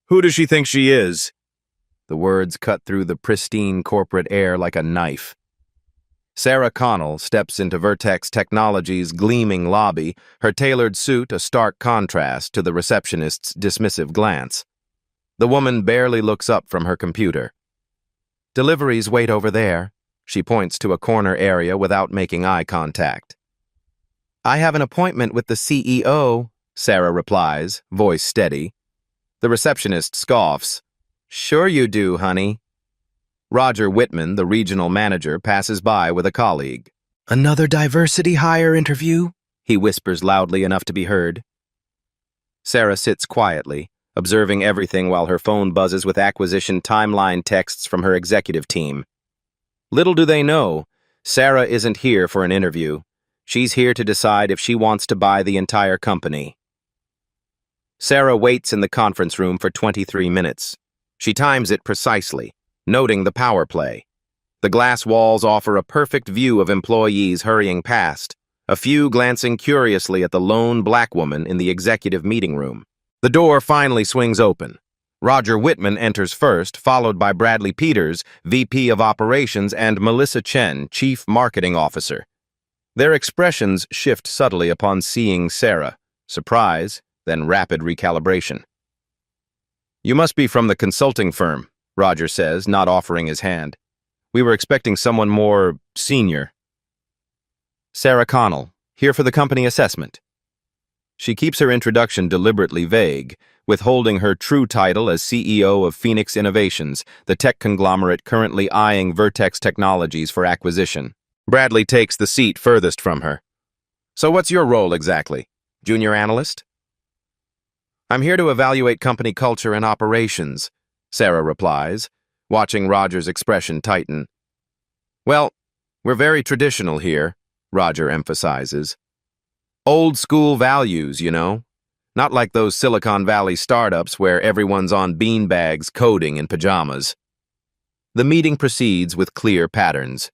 Who does she think she is? The words cut through the pristine corporate air like a knife. Sarah Connell steps into Vertex Technologies' gleaming lobby, her tailored suit a stark contrast to the receptionist's dismissive glance. The woman barely looks up from her computer. "Deliveries wait over there," she points to a corner area without making eye contact. "I have an appointment with the CEO," Sarah replies, voice steady. The receptionist scoffs. "Sure you do, honey." Roger Whitman, the regional manager, passes by with a colleague. "Another diversity hire interview?" he whispers loudly enough to be heard. Sarah sits quietly, observing everything while her phone buzzes with acquisition timeline texts from her executive team. Little do they know, Sarah isn't here for an interview. She's here to decide if she wants to buy the entire company. Sarah waits in the conference room for 23 minutes. She times it precisely, noting the power play. The glass walls offer a perfect view of employees hurrying past, a few glancing curiously at the lone black woman in the executive meeting room. The door finally swings open. Roger Whitman enters first, followed by Bradley Peters, VP of Operations, and Melissa Chen, Chief Marketing Officer. Their expressions shift subtly upon seeing Sarah, surprise, then rapid recalibration. "You must be from the consulting firm," Roger says, not offering his hand. "We were expecting someone more senior." "Sarah Connell, here for the company assessment." She keeps her introduction deliberately vague, withholding her true title as CEO of Phoenix Innovations, the tech conglomerate currently eyeing Vertex Technologies for acquisition. Bradley takes the seat furthest from her. "So what's your role exactly? Junior analyst?" "I'm here to evaluate company culture and operations," Sarah replies, watching Roger's expression tighten. "Well, we're very traditional here," Roger emphasizes. "Old school values, you know. Not like those Silicon Valley startups where everyone's on beanbags coding in pajamas." The meeting proceeds with clear patterns.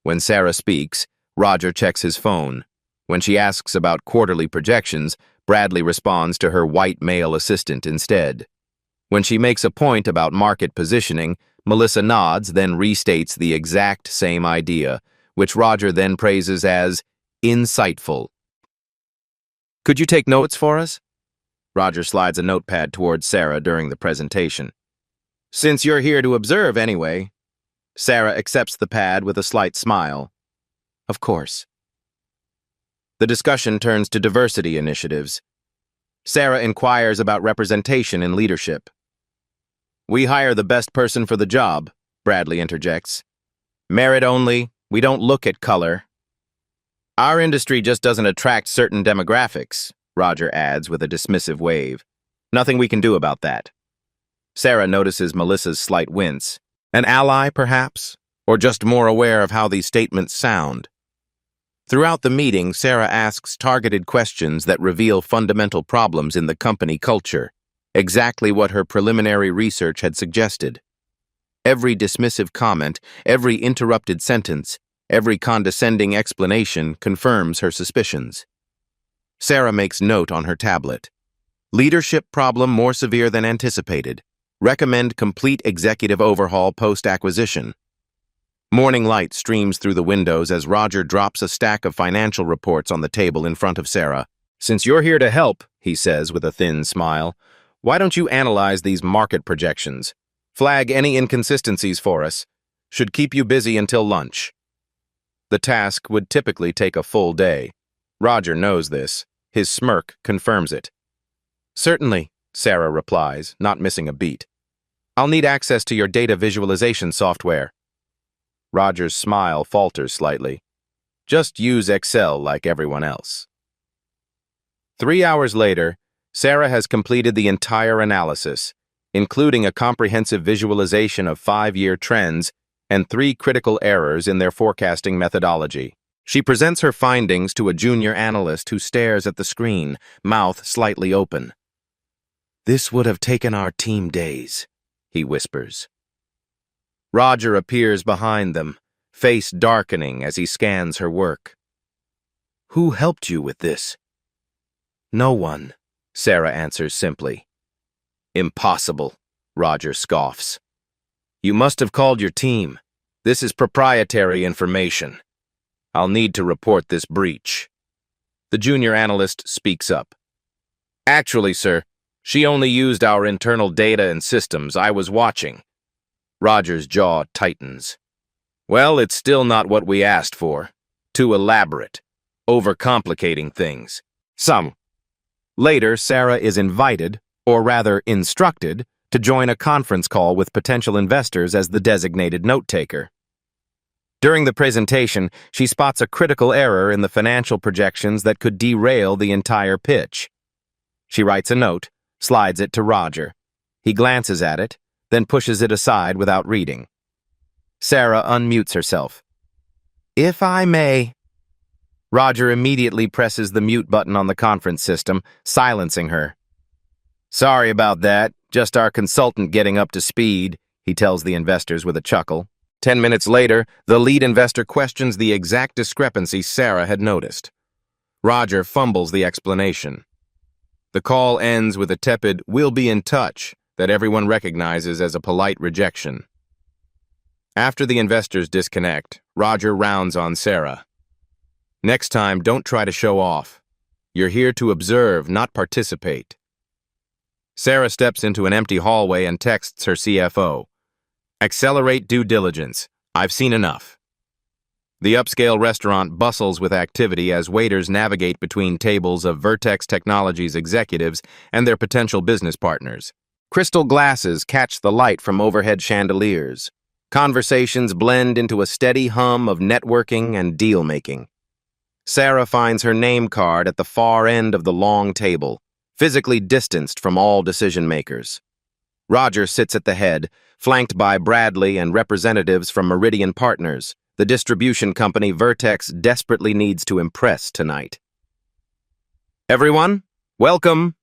When Sarah speaks, Roger checks his phone. When she asks about quarterly projections, Bradley responds to her white male assistant instead. When she makes a point about market positioning, Melissa nods, then restates the exact same idea, which Roger then praises as insightful. "Could you take notes for us?" Roger slides a notepad towards Sarah during the presentation. "Since you're here to observe anyway." Sarah accepts the pad with a slight smile. "Of course." The discussion turns to diversity initiatives. Sarah inquires about representation in leadership. "We hire the best person for the job," Bradley interjects. "Merit only, we don't look at color." "Our industry just doesn't attract certain demographics," Roger adds with a dismissive wave. "Nothing we can do about that." Sarah notices Melissa's slight wince. An ally, perhaps? Or just more aware of how these statements sound? Throughout the meeting, Sarah asks targeted questions that reveal fundamental problems in the company culture, exactly what her preliminary research had suggested. Every dismissive comment, every interrupted sentence, every condescending explanation confirms her suspicions. Sarah makes note on her tablet. Leadership problem more severe than anticipated. Recommend complete executive overhaul post-acquisition. Morning light streams through the windows as Roger drops a stack of financial reports on the table in front of Sarah. "Since you're here to help," he says with a thin smile, "why don't you analyze these market projections? Flag any inconsistencies for us. Should keep you busy until lunch." The task would typically take a full day. Roger knows this. His smirk confirms it. "Certainly," Sarah replies, not missing a beat. "I'll need access to your data visualization software." Roger's smile falters slightly. "Just use Excel like everyone else." 3 hours later, Sarah has completed the entire analysis, including a comprehensive visualization of 5-year trends and 3 critical errors in their forecasting methodology. She presents her findings to a junior analyst who stares at the screen, mouth slightly open. "This would have taken our team days," he whispers. Roger appears behind them, face darkening as he scans her work. "Who helped you with this?" "No one," Sarah answers simply. Impossible, Roger scoffs. You must have called your team. This is proprietary information. I'll need to report this breach. The junior analyst speaks up. Actually, sir, she only used our internal data and systems. I was watching. Roger's jaw tightens. Well, it's still not what we asked for. Too elaborate. Overcomplicating things. Some. Later, Sarah is invited, or rather instructed, to join a conference call with potential investors as the designated note-taker. During the presentation, she spots a critical error in the financial projections that could derail the entire pitch. She writes a note, slides it to Roger. He glances at it, then pushes it aside without reading. Sarah unmutes herself. If I may. Roger immediately presses the mute button on the conference system, silencing her. Sorry about that, just our consultant getting up to speed, he tells the investors with a chuckle. 10 minutes later, the lead investor questions the exact discrepancy Sarah had noticed. Roger fumbles the explanation. The call ends with a tepid, "We'll be in touch," that everyone recognizes as a polite rejection. After the investors disconnect, Roger rounds on Sarah. Next time, don't try to show off. You're here to observe, not participate. Sarah steps into an empty hallway and texts her CFO. Accelerate due diligence. I've seen enough. The upscale restaurant bustles with activity as waiters navigate between tables of Vertex Technologies executives and their potential business partners. Crystal glasses catch the light from overhead chandeliers. Conversations blend into a steady hum of networking and deal-making. Sarah finds her name card at the far end of the long table, physically distanced from all decision-makers. Roger sits at the head, flanked by Bradley and representatives from Meridian Partners, the distribution company Vertex desperately needs to impress tonight. Everyone, welcome.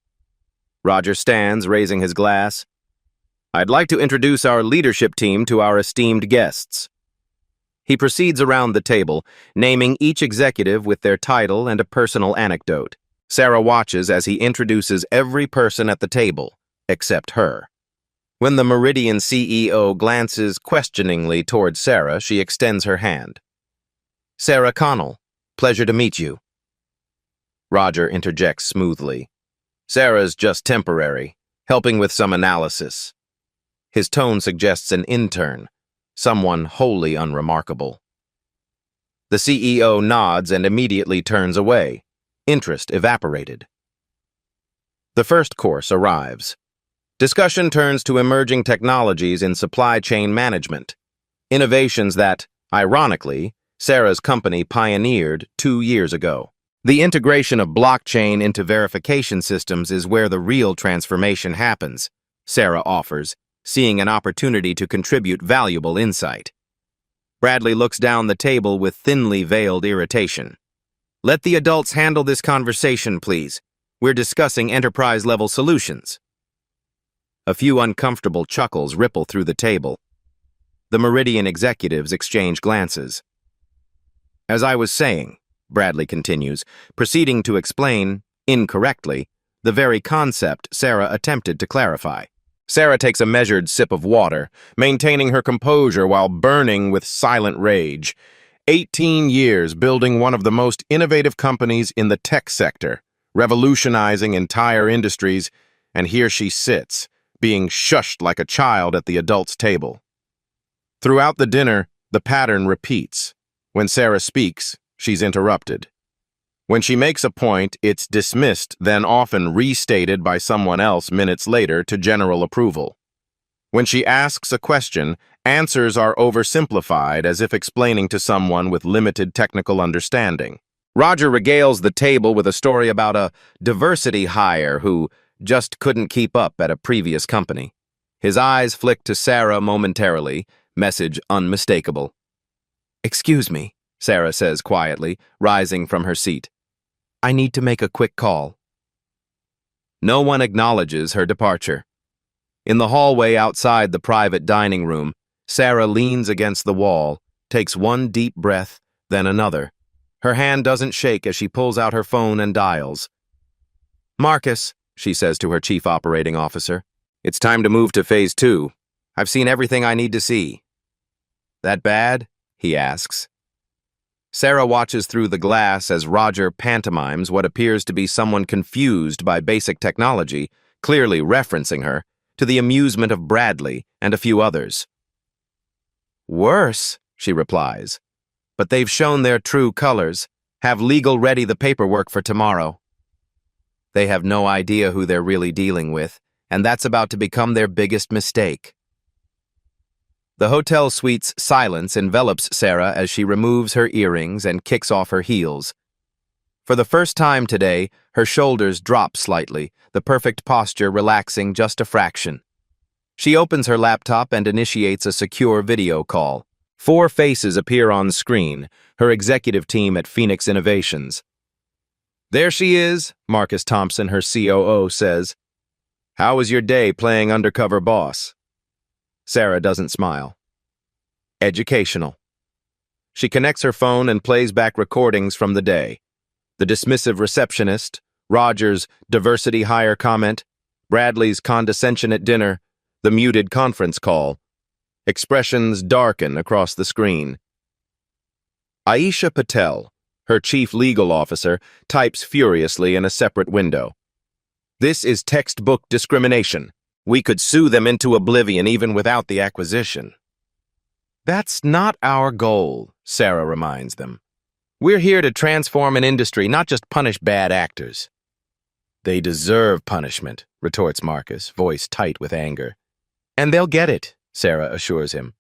Roger stands, raising his glass. I'd like to introduce our leadership team to our esteemed guests. He proceeds around the table, naming each executive with their title and a personal anecdote. Sarah watches as he introduces every person at the table, except her. When the Meridian CEO glances questioningly toward Sarah, she extends her hand. Sarah Connell, pleasure to meet you. Roger interjects smoothly. Sarah's just temporary, helping with some analysis. His tone suggests an intern, someone wholly unremarkable. The CEO nods and immediately turns away, interest evaporated. The first course arrives. Discussion turns to emerging technologies in supply chain management, innovations that, ironically, Sarah's company pioneered 2 years ago. The integration of blockchain into verification systems is where the real transformation happens, Sarah offers, seeing an opportunity to contribute valuable insight. Bradley looks down the table with thinly veiled irritation. Let the adults handle this conversation, please. We're discussing enterprise-level solutions. A few uncomfortable chuckles ripple through the table. The Meridian executives exchange glances. As I was saying, Bradley continues, proceeding to explain, incorrectly, the very concept Sarah attempted to clarify. Sarah takes a measured sip of water, maintaining her composure while burning with silent rage. 18 years building one of the most innovative companies in the tech sector, revolutionizing entire industries, and here she sits, being shushed like a child at the adults' table. Throughout the dinner, the pattern repeats. When Sarah speaks, she's interrupted. When she makes a point, it's dismissed, then often restated by someone else minutes later to general approval. When she asks a question, answers are oversimplified as if explaining to someone with limited technical understanding. Roger regales the table with a story about a diversity hire who just couldn't keep up at a previous company. His eyes flick to Sarah momentarily, message unmistakable. Excuse me, Sarah says quietly, rising from her seat. I need to make a quick call. No one acknowledges her departure. In the hallway outside the private dining room, Sarah leans against the wall, takes one deep breath, then another. Her hand doesn't shake as she pulls out her phone and dials. Marcus, she says to her chief operating officer. It's time to move to phase 2. I've seen everything I need to see. That bad? He asks. Sarah watches through the glass as Roger pantomimes what appears to be someone confused by basic technology, clearly referencing her, to the amusement of Bradley and a few others. Worse, she replies. But they've shown their true colors. Have legal ready the paperwork for tomorrow. They have no idea who they're really dealing with, and that's about to become their biggest mistake. The hotel suite's silence envelops Sarah as she removes her earrings and kicks off her heels. For the first time today, her shoulders drop slightly, the perfect posture relaxing just a fraction. She opens her laptop and initiates a secure video call. 4 faces appear on screen, her executive team at Phoenix Innovations. There she is, Marcus Thompson, her COO, says. How was your day playing undercover boss? Sarah doesn't smile. Educational. She connects her phone and plays back recordings from the day. The dismissive receptionist, Roger's diversity hire comment, Bradley's condescension at dinner, the muted conference call. Expressions darken across the screen. Aisha Patel, her chief legal officer, types furiously in a separate window. This is textbook discrimination. We could sue them into oblivion even without the acquisition. That's not our goal, Sarah reminds them. We're here to transform an industry, not just punish bad actors. They deserve punishment, retorts Marcus, voice tight with anger. And they'll get it, Sarah assures him.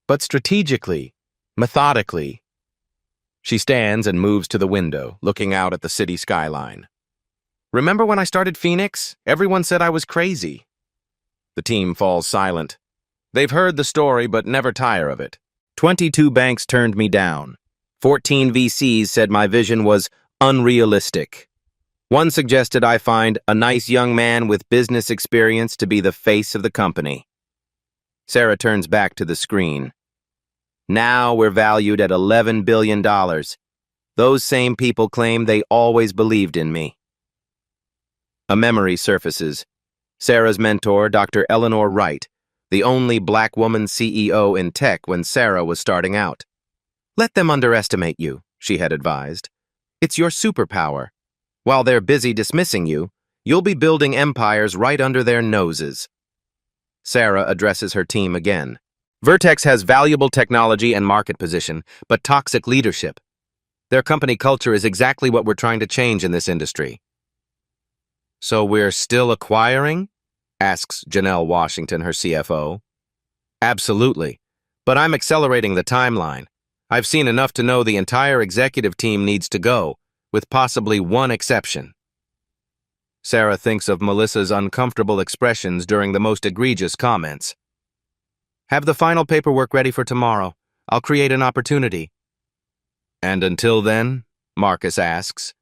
But strategically, methodically. She stands and moves to the window, looking out at the city skyline. Remember when I started Phoenix? Everyone said I was crazy. The team falls silent. They've heard the story but never tire of it. 22 banks turned me down. 14 VCs said my vision was unrealistic. One suggested I find a nice young man with business experience to be the face of the company. Sarah turns back to the screen. Now we're valued at $11 billion. Those same people claim they always believed in me. A memory surfaces. Sarah's mentor, Dr. Eleanor Wright, the only black woman CEO in tech when Sarah was starting out. Let them underestimate you, she had advised. It's your superpower. While they're busy dismissing you, you'll be building empires right under their noses. Sarah addresses her team again. Vertex has valuable technology and market position, but toxic leadership. Their company culture is exactly what we're trying to change in this industry. So we're still acquiring? Asks Janelle Washington, her CFO. Absolutely, but I'm accelerating the timeline. I've seen enough to know the entire executive team needs to go, with possibly one exception. Sarah thinks of Melissa's uncomfortable expressions during the most egregious comments. Have the final paperwork ready for tomorrow. I'll create an opportunity. And until then, Marcus asks.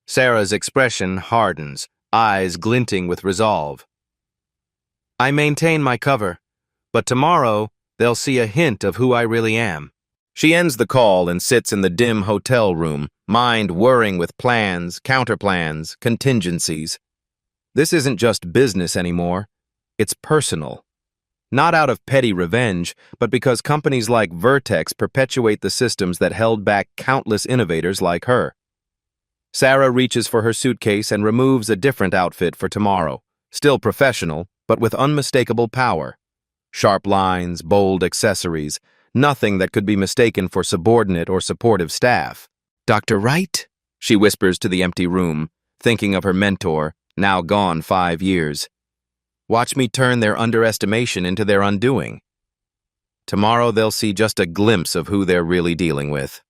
Sarah's expression hardens, eyes glinting with resolve. I maintain my cover, but tomorrow they'll see a hint of who I really am. She ends the call and sits in the dim hotel room, mind whirring with plans, counterplans, contingencies. This isn't just business anymore. It's personal. Not out of petty revenge, but because companies like Vertex perpetuate the systems that held back countless innovators like her. Sarah reaches for her suitcase and removes a different outfit for tomorrow, still professional, but with unmistakable power. Sharp lines, bold accessories, nothing that could be mistaken for subordinate or supportive staff. Dr. Wright? She whispers to the empty room, thinking of her mentor, now gone 5 years. Watch me turn their underestimation into their undoing. Tomorrow they'll see just a glimpse of who they're really dealing with.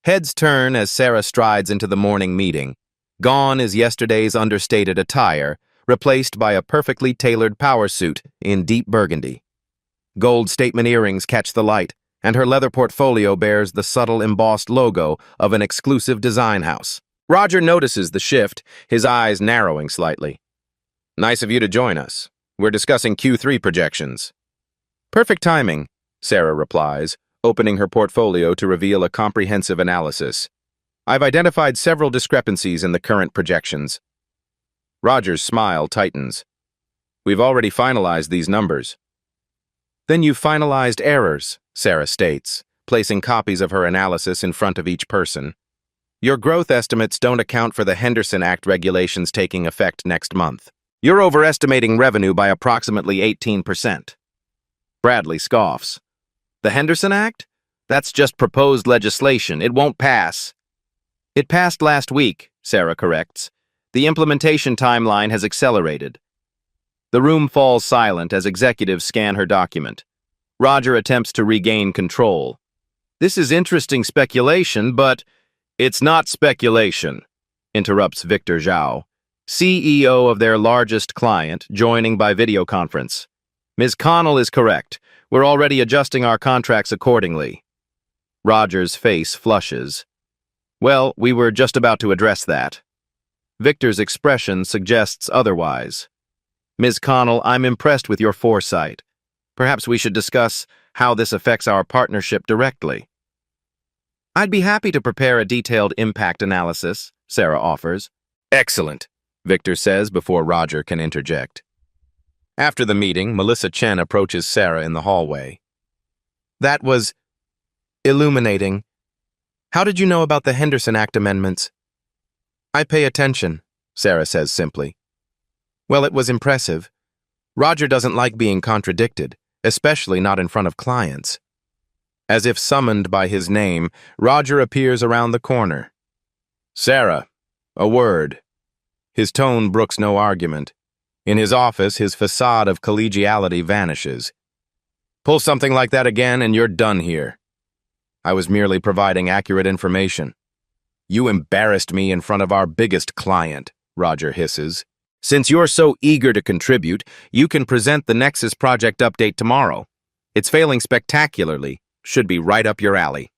Heads turn as Sarah strides into the morning meeting. Gone is yesterday's understated attire, replaced by a perfectly tailored power suit in deep burgundy. Gold statement earrings catch the light, and her leather portfolio bears the subtle embossed logo of an exclusive design house. Roger notices the shift, his eyes narrowing slightly. Nice of you to join us. We're discussing Q3 projections. Perfect timing, Sarah replies, opening her portfolio to reveal a comprehensive analysis. I've identified several discrepancies in the current projections. Roger's smile tightens. We've already finalized these numbers. Then you've finalized errors, Sarah states, placing copies of her analysis in front of each person. Your growth estimates don't account for the Henderson Act regulations taking effect next month. You're overestimating revenue by approximately 18%. Bradley scoffs. The Henderson Act? That's just proposed legislation. It won't pass. It passed last week, Sarah corrects. The implementation timeline has accelerated. The room falls silent as executives scan her document. Roger attempts to regain control. This is interesting speculation, but it's not speculation, interrupts Victor Zhao, CEO of their largest client, joining by video conference. Ms. Connell is correct. We're already adjusting our contracts accordingly. Roger's face flushes. Well, we were just about to address that. Victor's expression suggests otherwise. Ms. Connell, I'm impressed with your foresight. Perhaps we should discuss how this affects our partnership directly. I'd be happy to prepare a detailed impact analysis, Sarah offers. Excellent, Victor says before Roger can interject. After the meeting, Melissa Chen approaches Sarah in the hallway. That was illuminating. How did you know about the Henderson Act amendments? I pay attention, Sarah says simply. Well, it was impressive. Roger doesn't like being contradicted, especially not in front of clients. As if summoned by his name, Roger appears around the corner. Sarah, a word. His tone brooks no argument. In his office, his facade of collegiality vanishes. Pull something like that again and you're done here. I was merely providing accurate information. You embarrassed me in front of our biggest client, Roger hisses. Since you're so eager to contribute, you can present the Nexus project update tomorrow. It's failing spectacularly. Should be right up your alley.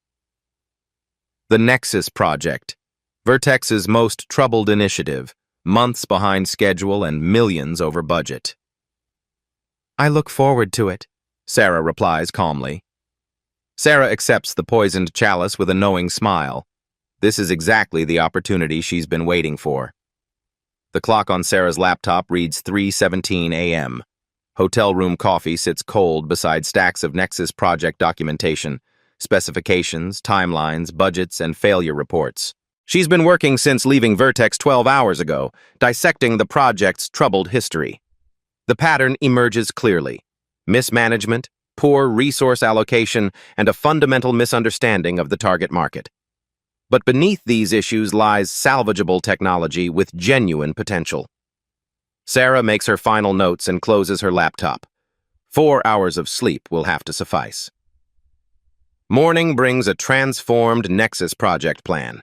The Nexus project, Vertex's most troubled initiative, months behind schedule and millions over budget. I look forward to it, Sarah replies calmly. Sarah accepts the poisoned chalice with a knowing smile. This is exactly the opportunity she's been waiting for. The clock on Sarah's laptop reads 3:17 a.m. Hotel room coffee sits cold beside stacks of Nexus project documentation, specifications, timelines, budgets, and failure reports. She's been working since leaving Vertex 12 hours ago, dissecting the project's troubled history. The pattern emerges clearly: mismanagement, poor resource allocation, and a fundamental misunderstanding of the target market. But beneath these issues lies salvageable technology with genuine potential. Sarah makes her final notes and closes her laptop. 4 hours of sleep will have to suffice. Morning brings a transformed Nexus project plan.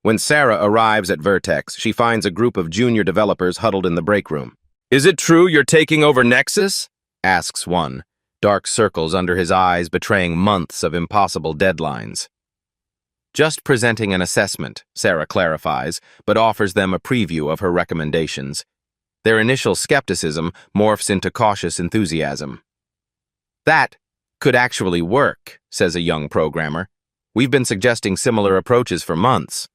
When Sarah arrives at Vertex, she finds a group of junior developers huddled in the break room. Is it true you're taking over Nexus? Asks one, dark circles under his eyes betraying months of impossible deadlines. Just presenting an assessment, Sarah clarifies, but offers them a preview of her recommendations. Their initial skepticism morphs into cautious enthusiasm. That could actually work, says a young programmer. We've been suggesting similar approaches for months.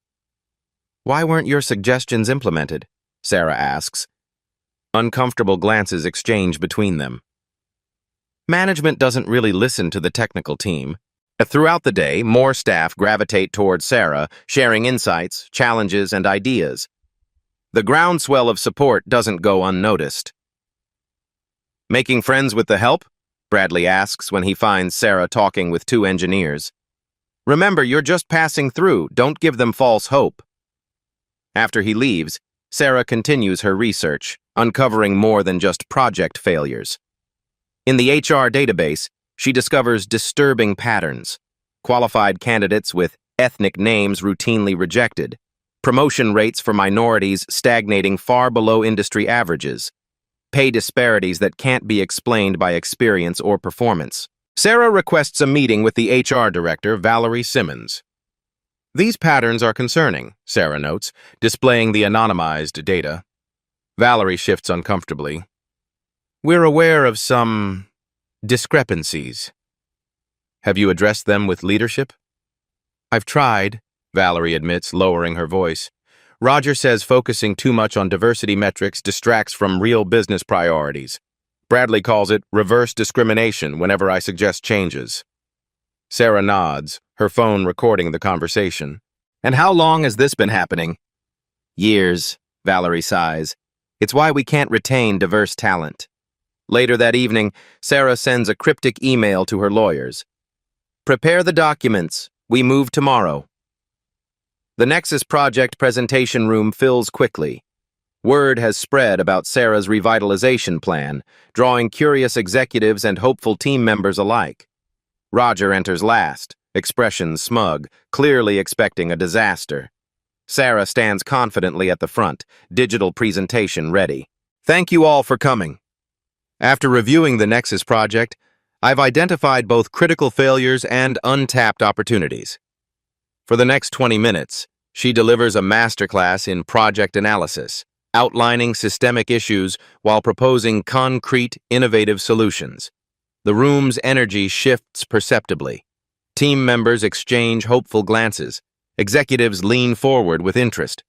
Why weren't your suggestions implemented? Sarah asks. Uncomfortable glances exchange between them. Management doesn't really listen to the technical team. Throughout the day, more staff gravitate toward Sarah, sharing insights, challenges, and ideas. The groundswell of support doesn't go unnoticed. Making friends with the help? Bradley asks when he finds Sarah talking with 2 engineers. Remember, you're just passing through. Don't give them false hope. After he leaves, Sarah continues her research, uncovering more than just project failures. In the HR database, she discovers disturbing patterns. Qualified candidates with ethnic names routinely rejected. Promotion rates for minorities stagnating far below industry averages. Pay disparities that can't be explained by experience or performance. Sarah requests a meeting with the HR director, Valerie Simmons. These patterns are concerning, Sarah notes, displaying the anonymized data. Valerie shifts uncomfortably. We're aware of some discrepancies. Have you addressed them with leadership? I've tried, Valerie admits, lowering her voice. Roger says focusing too much on diversity metrics distracts from real business priorities. Bradley calls it reverse discrimination whenever I suggest changes. Sarah nods, her phone recording the conversation. And how long has this been happening? Years, Valerie sighs. It's why we can't retain diverse talent. Later that evening, Sarah sends a cryptic email to her lawyers. Prepare the documents. We move tomorrow. The Nexus Project presentation room fills quickly. Word has spread about Sarah's revitalization plan, drawing curious executives and hopeful team members alike. Roger enters last, expression smug, clearly expecting a disaster. Sarah stands confidently at the front, digital presentation ready. Thank you all for coming. After reviewing the Nexus project, I've identified both critical failures and untapped opportunities. For the next 20 minutes, she delivers a masterclass in project analysis, outlining systemic issues while proposing concrete, innovative solutions. The room's energy shifts perceptibly. Team members exchange hopeful glances. Executives lean forward with interest.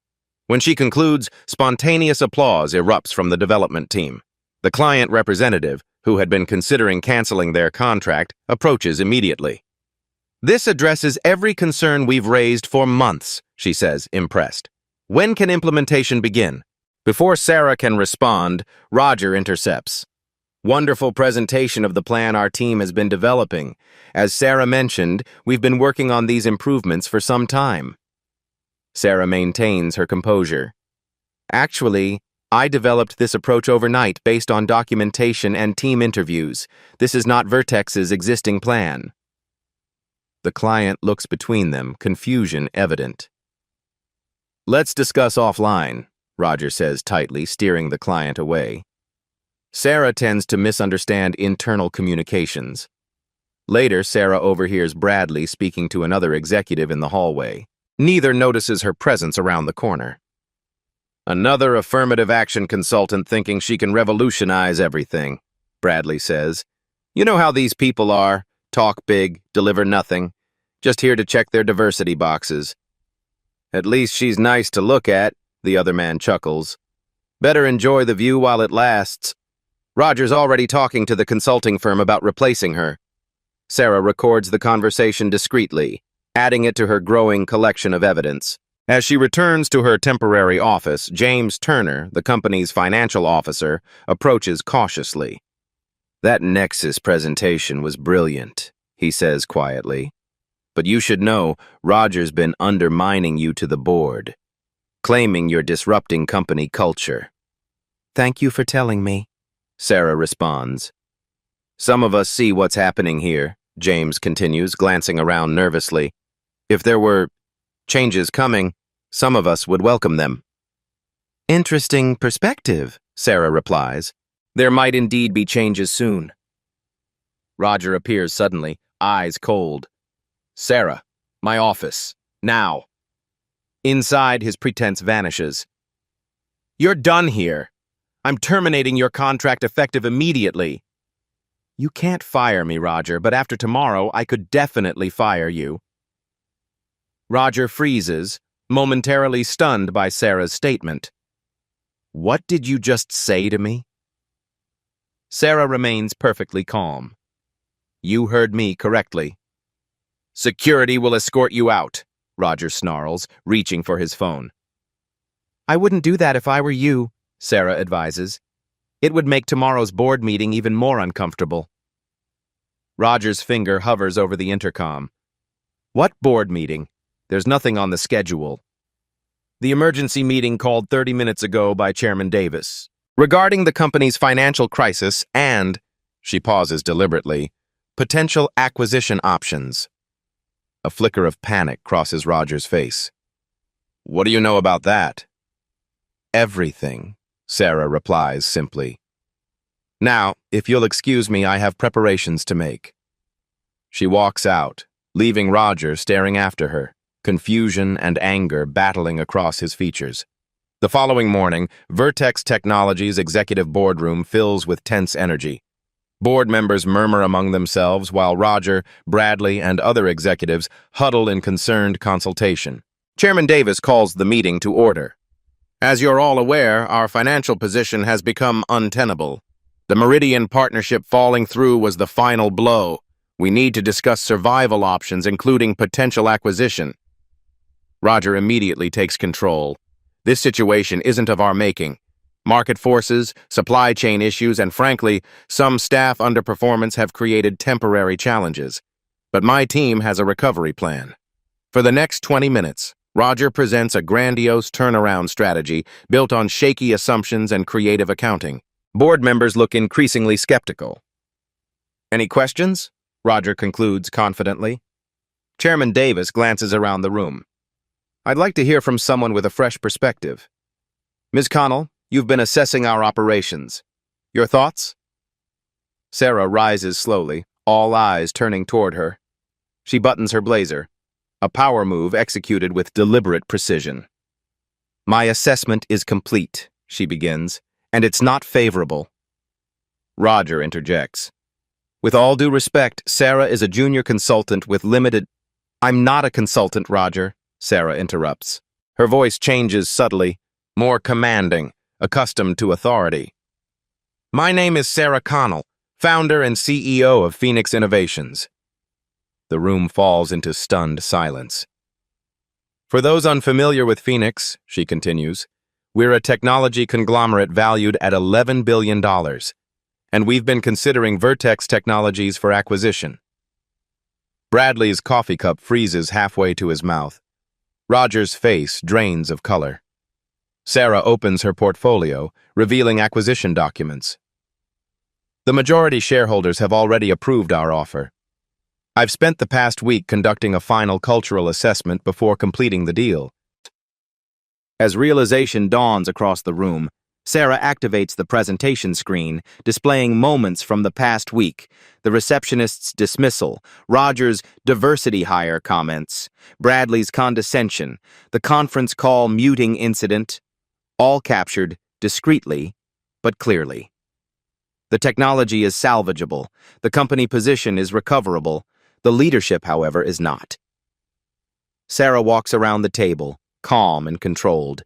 When she concludes, spontaneous applause erupts from the development team. The client representative, who had been considering canceling their contract, approaches immediately. This addresses every concern we've raised for months, she says, impressed. When can implementation begin? Before Sarah can respond, Roger intercepts. Wonderful presentation of the plan our team has been developing. As Sarah mentioned, we've been working on these improvements for some time. Sarah maintains her composure. Actually, I developed this approach overnight based on documentation and team interviews. This is not Vertex's existing plan. The client looks between them, confusion evident. Let's discuss offline, Roger says tightly, steering the client away. Sarah tends to misunderstand internal communications. Later, Sarah overhears Bradley speaking to another executive in the hallway. Neither notices her presence around the corner. Another affirmative action consultant thinking she can revolutionize everything, Bradley says. You know how these people are. Talk big, deliver nothing. Just here to check their diversity boxes. At least she's nice to look at, the other man chuckles. Better enjoy the view while it lasts. Roger's already talking to the consulting firm about replacing her. Sarah records the conversation discreetly, adding it to her growing collection of evidence. As she returns to her temporary office, James Turner, the company's financial officer, approaches cautiously. That Nexus presentation was brilliant, he says quietly. But you should know, Roger's been undermining you to the board, claiming you're disrupting company culture. Thank you for telling me, Sarah responds. Some of us see what's happening here, James continues, glancing around nervously. If there were changes coming, some of us would welcome them. Interesting perspective, Sarah replies. There might indeed be changes soon. Roger appears suddenly, eyes cold. Sarah, my office, now. Inside, his pretense vanishes. You're done here. I'm terminating your contract effective immediately. You can't fire me, Roger, but after tomorrow, I could definitely fire you. Roger freezes, momentarily stunned by Sarah's statement. What did you just say to me? Sarah remains perfectly calm. You heard me correctly. Security will escort you out, Roger snarls, reaching for his phone. I wouldn't do that if I were you, Sarah advises. It would make tomorrow's board meeting even more uncomfortable. Roger's finger hovers over the intercom. What board meeting? There's nothing on the schedule. The emergency meeting called 30 minutes ago by Chairman Davis. Regarding the company's financial crisis and, she pauses deliberately, potential acquisition options. A flicker of panic crosses Roger's face. What do you know about that? Everything, Sarah replies simply. Now, if you'll excuse me, I have preparations to make. She walks out, leaving Roger staring after her, confusion and anger battling across his features. The following morning, Vertex Technologies' executive boardroom fills with tense energy. Board members murmur among themselves while Roger, Bradley, and other executives huddle in concerned consultation. Chairman Davis calls the meeting to order. As you're all aware, our financial position has become untenable. The Meridian partnership falling through was the final blow. We need to discuss survival options, including potential acquisition. Roger immediately takes control. This situation isn't of our making. Market forces, supply chain issues, and frankly, some staff underperformance have created temporary challenges. But my team has a recovery plan. For the next 20 minutes, Roger presents a grandiose turnaround strategy built on shaky assumptions and creative accounting. Board members look increasingly skeptical. Any questions? Roger concludes confidently. Chairman Davis glances around the room. I'd like to hear from someone with a fresh perspective. Ms. Connell, you've been assessing our operations. Your thoughts? Sarah rises slowly, all eyes turning toward her. She buttons her blazer, a power move executed with deliberate precision. My assessment is complete, she begins, and it's not favorable. Roger interjects. With all due respect, Sarah is a junior consultant with limited— I'm not a consultant, Roger, Sarah interrupts. Her voice changes subtly, more commanding, accustomed to authority. My name is Sarah Connell, founder and CEO of Phoenix Innovations. The room falls into stunned silence. For those unfamiliar with Phoenix, she continues, we're a technology conglomerate valued at $11 billion, and we've been considering Vertex Technologies for acquisition. Bradley's coffee cup freezes halfway to his mouth. Roger's face drains of color. Sarah opens her portfolio, revealing acquisition documents. The majority shareholders have already approved our offer. I've spent the past week conducting a final cultural assessment before completing the deal. As realization dawns across the room, Sarah activates the presentation screen, displaying moments from the past week, the receptionist's dismissal, Roger's diversity hire comments, Bradley's condescension, the conference call muting incident, all captured discreetly but clearly. The technology is salvageable, the company position is recoverable, the leadership, however, is not. Sarah walks around the table, calm and controlled.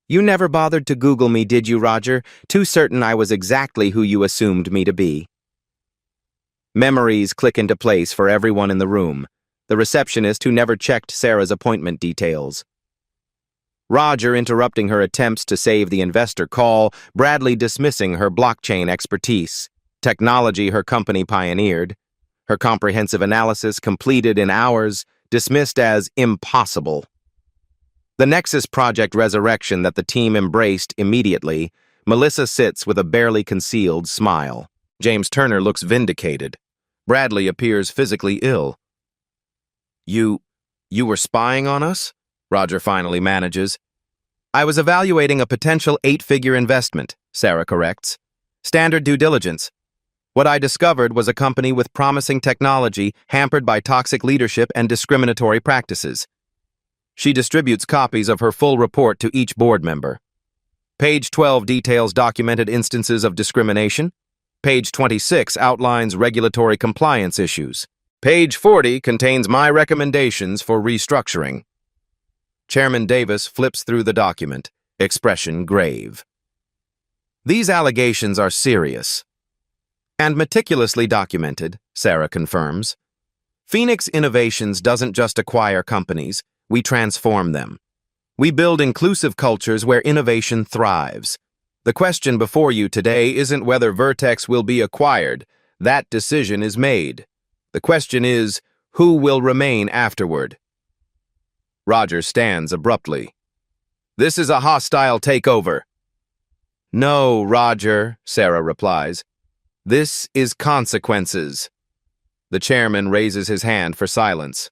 You never bothered to Google me, did you, Roger? Too certain I was exactly who you assumed me to be. Memories click into place for everyone in the room, the receptionist who never checked Sarah's appointment details. Roger interrupting her attempts to save the investor call, Bradley dismissing her blockchain expertise, technology her company pioneered, her comprehensive analysis completed in hours, dismissed as impossible. The Nexus Project resurrection that the team embraced immediately, Melissa sits with a barely concealed smile. James Turner looks vindicated. Bradley appears physically ill. You were spying on us? Roger finally manages. I was evaluating a potential 8-figure investment, Sarah corrects. Standard due diligence. What I discovered was a company with promising technology hampered by toxic leadership and discriminatory practices. She distributes copies of her full report to each board member. Page 12 details documented instances of discrimination. Page 26 outlines regulatory compliance issues. Page 40 contains my recommendations for restructuring. Chairman Davis flips through the document, expression grave. These allegations are serious and meticulously documented, Sarah confirms. Phoenix Innovations doesn't just acquire companies, we transform them. We build inclusive cultures where innovation thrives. The question before you today isn't whether Vertex will be acquired. That decision is made. The question is, who will remain afterward? Roger stands abruptly. This is a hostile takeover. No, Roger, Sarah replies. This is consequences. The chairman raises his hand for silence.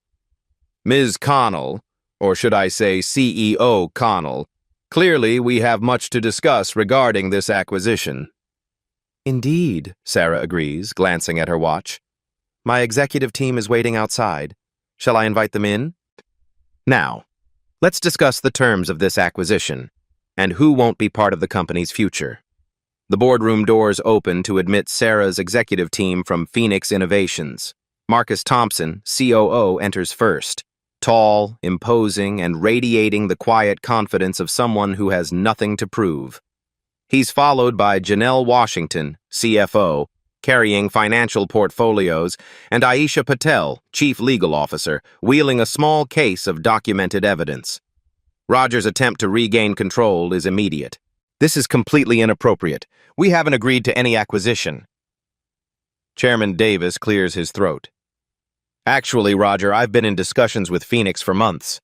Ms. Connell, or should I say CEO Connell, clearly we have much to discuss regarding this acquisition. Indeed, Sarah agrees, glancing at her watch. My executive team is waiting outside. Shall I invite them in? Now, let's discuss the terms of this acquisition and who won't be part of the company's future. The boardroom doors open to admit Sarah's executive team from Phoenix Innovations. Marcus Thompson, COO, enters first. tall, imposing, and radiating the quiet confidence of someone who has nothing to prove. He's followed by Janelle Washington, CFO, carrying financial portfolios, and Aisha Patel, Chief Legal Officer, wheeling a small case of documented evidence. Roger's attempt to regain control is immediate. "This is completely inappropriate. We haven't agreed to any acquisition." Chairman Davis clears his throat. "Actually, Roger, I've been in discussions with Phoenix for months.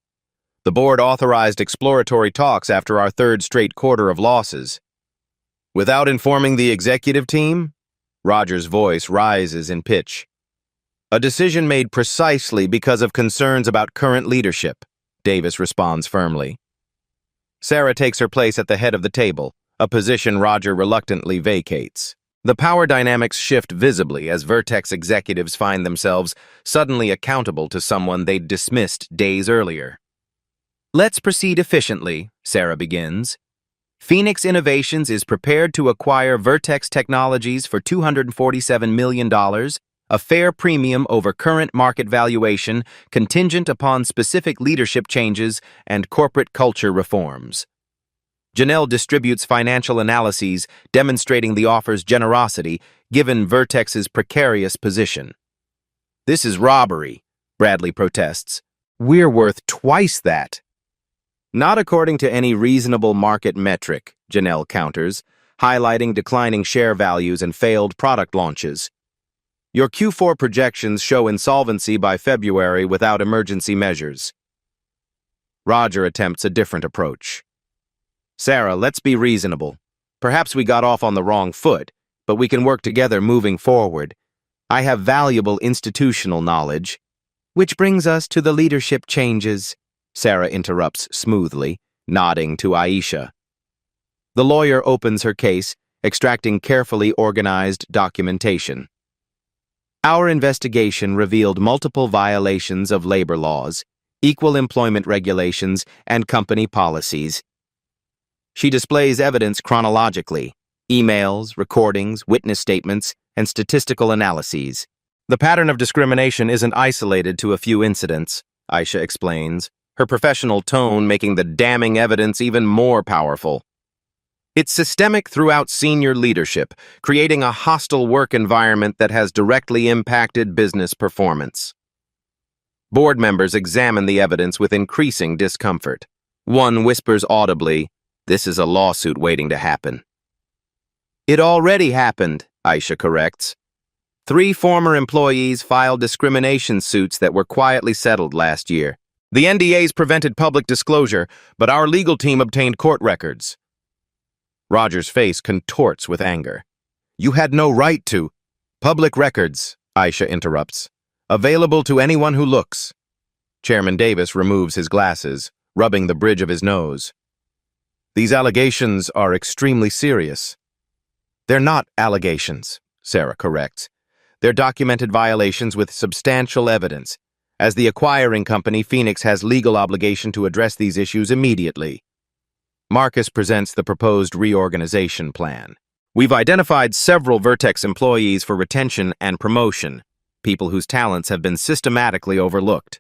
The board authorized exploratory talks after our third straight quarter of losses." "Without informing the executive team?" Roger's voice rises in pitch. "A decision made precisely because of concerns about current leadership," Davis responds firmly. Sarah takes her place at the head of the table, a position Roger reluctantly vacates. The power dynamics shift visibly as Vertex executives find themselves suddenly accountable to someone they'd dismissed days earlier. "Let's proceed efficiently," Sarah begins. "Phoenix Innovations is prepared to acquire Vertex Technologies for $247 million, a fair premium over current market valuation, contingent upon specific leadership changes and corporate culture reforms." Janelle distributes financial analyses demonstrating the offer's generosity given Vertex's precarious position. "This is robbery," Bradley protests. "We're worth twice that." "Not according to any reasonable market metric," Janelle counters, highlighting declining share values and failed product launches. "Your Q4 projections show insolvency by February without emergency measures." Roger attempts a different approach. "Sarah, let's be reasonable. Perhaps we got off on the wrong foot, but we can work together moving forward. I have valuable institutional knowledge." "Which brings us to the leadership changes," Sarah interrupts smoothly, nodding to Aisha. The lawyer opens her case, extracting carefully organized documentation. "Our investigation revealed multiple violations of labor laws, equal employment regulations, and company policies." She displays evidence chronologically: emails, recordings, witness statements, and statistical analyses. "The pattern of discrimination isn't isolated to a few incidents," Aisha explains, her professional tone making the damning evidence even more powerful. "It's systemic throughout senior leadership, creating a hostile work environment that has directly impacted business performance." Board members examine the evidence with increasing discomfort. One whispers audibly, "This is a lawsuit waiting to happen." "It already happened," Aisha corrects. 3 former employees filed discrimination suits that were quietly settled last year. The NDAs prevented public disclosure, but our legal team obtained court records. Roger's face contorts with anger. "You had no right to." "Public records," Aisha interrupts. "Available to anyone who looks." Chairman Davis removes his glasses, rubbing the bridge of his nose. "These allegations are extremely serious." "They're not allegations," Sarah corrects. "They're documented violations with substantial evidence. As the acquiring company, Phoenix has legal obligation to address these issues immediately." Marcus presents the proposed reorganization plan. "We've identified several Vertex employees for retention and promotion, people whose talents have been systematically overlooked."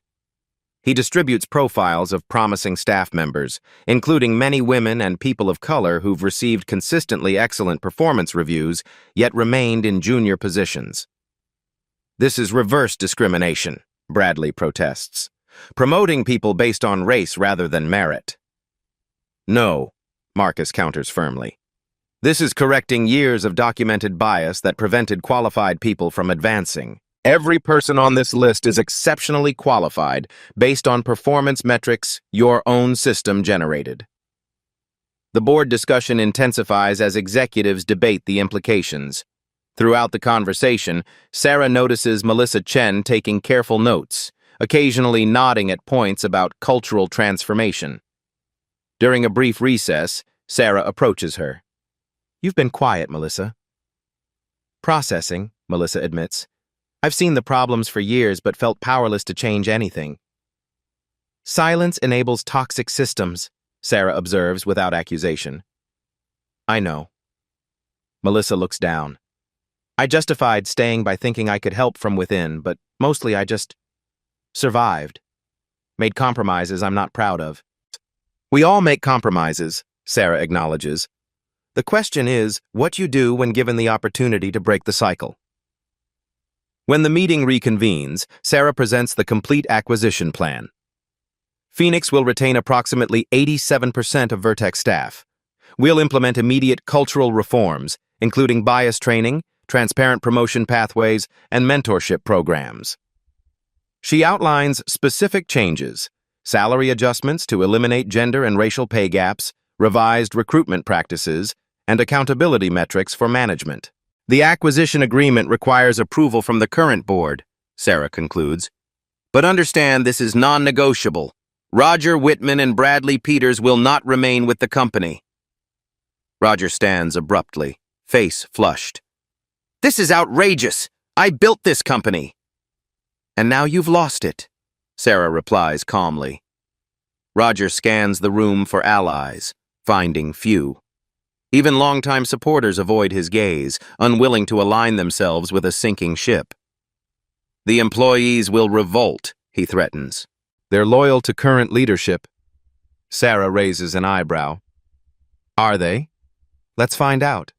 He distributes profiles of promising staff members, including many women and people of color who've received consistently excellent performance reviews, yet remained in junior positions. "This is reverse discrimination," Bradley protests, "promoting people based on race rather than merit." "No," Marcus counters firmly. "This is correcting years of documented bias that prevented qualified people from advancing. Every person on this list is exceptionally qualified based on performance metrics your own system generated." The board discussion intensifies as executives debate the implications. Throughout the conversation, Sarah notices Melissa Chen taking careful notes, occasionally nodding at points about cultural transformation. During a brief recess, Sarah approaches her. "You've been quiet, Melissa." "Processing," Melissa admits. "I've seen the problems for years but felt powerless to change anything." "Silence enables toxic systems," Sarah observes without accusation. "I know." Melissa looks down. "I justified staying by thinking I could help from within, but mostly I just survived." made compromises I'm not proud of. We all make compromises, Sarah acknowledges. The question is what you do when given the opportunity to break the cycle. When the meeting reconvenes, Sarah presents the complete acquisition plan. Phoenix will retain approximately 87% of Vertex staff. We'll implement immediate cultural reforms, including bias training, transparent promotion pathways, and mentorship programs. She outlines specific changes: salary adjustments to eliminate gender and racial pay gaps, revised recruitment practices, and accountability metrics for management. The acquisition agreement requires approval from the current board, Sarah concludes. But understand this is non-negotiable. Roger Whitman and Bradley Peters will not remain with the company. Roger stands abruptly, face flushed. This is outrageous. I built this company. And now you've lost it, Sarah replies calmly. Roger scans the room for allies, finding few. Even longtime supporters avoid his gaze, unwilling to align themselves with a sinking ship. The employees will revolt, he threatens. They're loyal to current leadership. Sarah raises an eyebrow. Are they? Let's find out.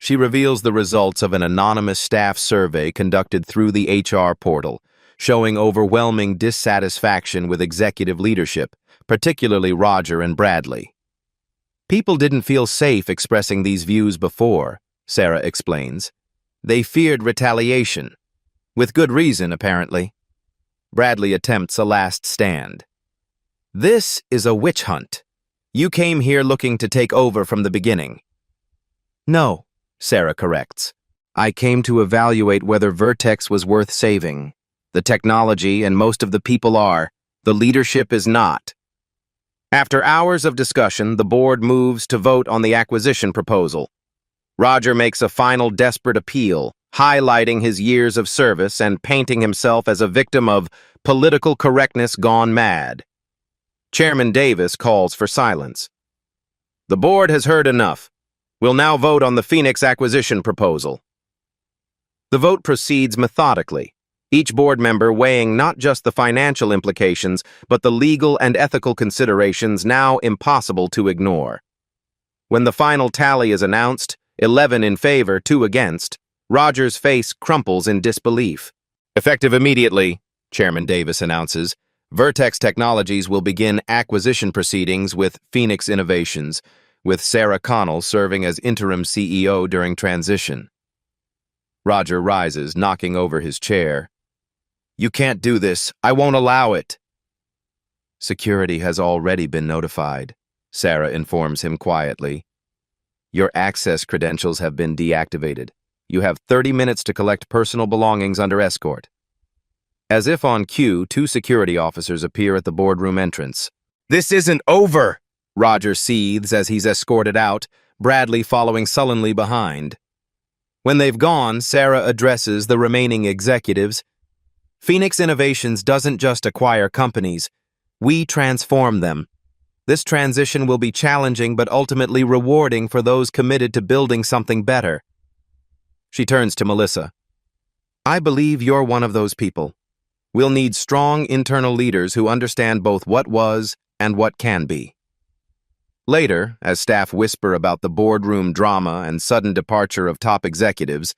She reveals the results of an anonymous staff survey conducted through the HR portal, showing overwhelming dissatisfaction with executive leadership, particularly Roger and Bradley. People didn't feel safe expressing these views before, Sarah explains. They feared retaliation. With good reason, apparently. Bradley attempts a last stand. This is a witch hunt. You came here looking to take over from the beginning. No, Sarah corrects. I came to evaluate whether Vertex was worth saving. The technology and most of the people are. The leadership is not. After hours of discussion, the board moves to vote on the acquisition proposal. Roger makes a final desperate appeal, highlighting his years of service and painting himself as a victim of political correctness gone mad. Chairman Davis calls for silence. The board has heard enough. We'll now vote on the Phoenix acquisition proposal. The vote proceeds methodically, each board member weighing not just the financial implications, but the legal and ethical considerations now impossible to ignore. When the final tally is announced, 11 in favor, 2 against, Roger's face crumples in disbelief. Effective immediately, Chairman Davis announces, Vertex Technologies will begin acquisition proceedings with Phoenix Innovations, with Sarah Connell serving as interim CEO during transition. Roger rises, knocking over his chair. You can't do this. I won't allow it. Security has already been notified, Sarah informs him quietly. Your access credentials have been deactivated. You have 30 minutes to collect personal belongings under escort. As if on cue, 2 security officers appear at the boardroom entrance. This isn't over, Roger seethes as he's escorted out, Bradley following sullenly behind. When they've gone, Sarah addresses the remaining executives. Phoenix Innovations doesn't just acquire companies. We transform them. This transition will be challenging but ultimately rewarding for those committed to building something better. She turns to Melissa. I believe you're one of those people. We'll need strong internal leaders who understand both what was and what can be. Later, as staff whisper about the boardroom drama and sudden departure of top executives,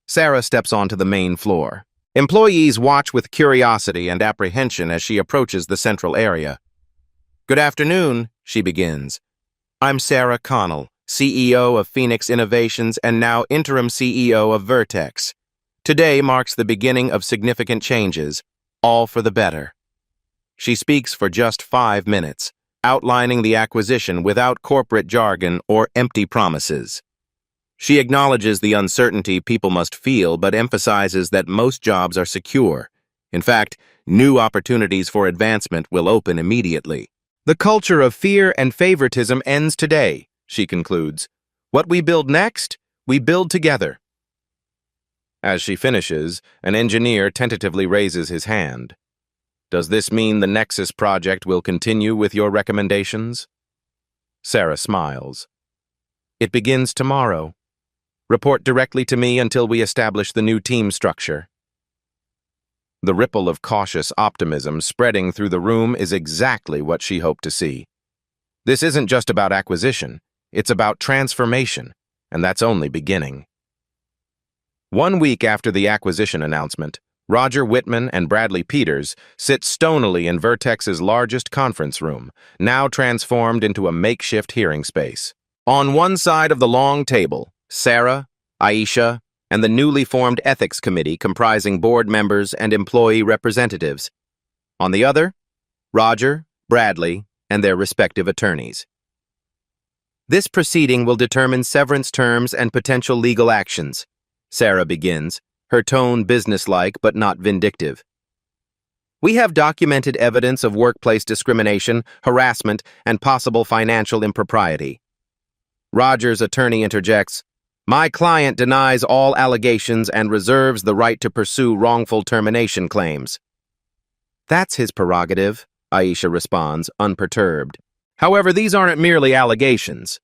Sarah steps onto the main floor. Employees watch with curiosity and apprehension as she approaches the central area. Good afternoon, she begins. I'm Sarah Connell, CEO of Phoenix Innovations and now interim CEO of Vertex. Today marks the beginning of significant changes, all for the better. She speaks for just 5 minutes, outlining the acquisition without corporate jargon or empty promises. She acknowledges the uncertainty people must feel, but emphasizes that most jobs are secure. In fact, new opportunities for advancement will open immediately. The culture of fear and favoritism ends today, she concludes. What we build next, we build together. As she finishes, an engineer tentatively raises his hand. Does this mean the Nexus project will continue with your recommendations? Sarah smiles. It begins tomorrow. Report directly to me until we establish the new team structure. The ripple of cautious optimism spreading through the room is exactly what she hoped to see. This isn't just about acquisition, it's about transformation, and that's only beginning. 1 week after the acquisition announcement, Roger Whitman and Bradley Peters sit stonily in Vertex's largest conference room, now transformed into a makeshift hearing space. On one side of the long table, Sarah, Aisha, and the newly formed ethics committee comprising board members and employee representatives. On the other, Roger, Bradley, and their respective attorneys. This proceeding will determine severance terms and potential legal actions, Sarah begins, her tone businesslike but not vindictive. We have documented evidence of workplace discrimination, harassment, and possible financial impropriety. Roger's attorney interjects, "My client denies all allegations and reserves the right to pursue wrongful termination claims." "That's his prerogative," Aisha responds, unperturbed. "However, these aren't merely allegations."